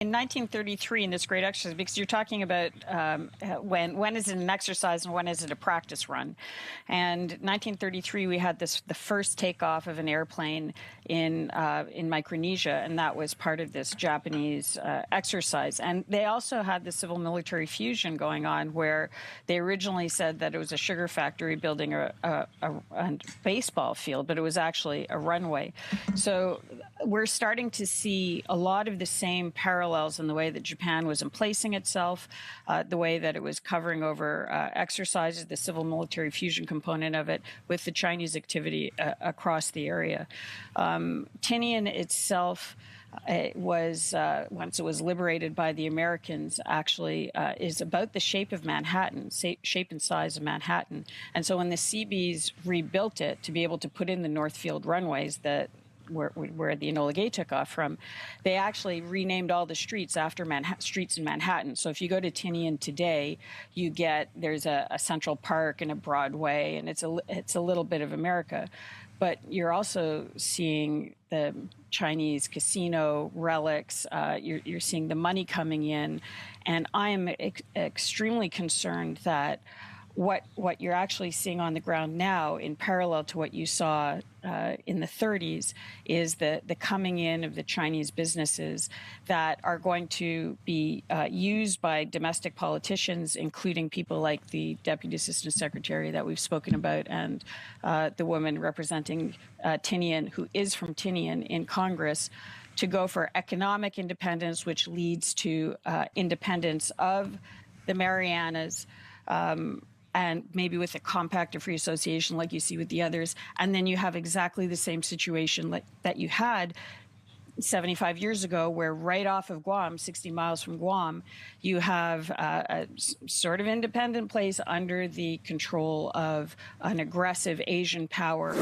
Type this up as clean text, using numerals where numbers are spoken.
in 1933, in this great exercise, because you're talking about when is it an exercise and when is it a practice run. And 1933, we had the first takeoff of an airplane in Micronesia, and that was part of this Japanese exercise. And they also had the civil-military fusion going on, where they originally said that it was a sugar factory building a baseball field, but it was actually a runway. So we're starting to see a lot of the same parallels in the way that Japan was emplacing itself, the way that it was covering over exercises, the civil-military fusion component of it, with the Chinese activity across the area. Tinian itself was, once it was liberated by the Americans, actually is about the shape of Manhattan, shape and size of Manhattan. And so when the Seabees rebuilt it to be able to put in the Northfield runways that where the Enola Gay took off from, they actually renamed all the streets after streets in Manhattan. So if you go to Tinian today, there's a Central Park and a Broadway, and it's a little bit of America. But you're also seeing the Chinese casino relics. You're seeing the money coming in, and I am extremely concerned that what you're actually seeing on the ground now, in parallel to what you saw in the 30s, is the coming in of the Chinese businesses that are going to be used by domestic politicians, including people like the Deputy Assistant Secretary that we've spoken about, and the woman representing Tinian, who is from Tinian, in Congress, to go for economic independence, which leads to independence of the Marianas, and maybe with a compact of free association like you see with the others. And then you have exactly the same situation that you had 75 years ago, where right off of Guam, 60 miles from Guam, you have a sort of independent place under the control of an aggressive Asian power.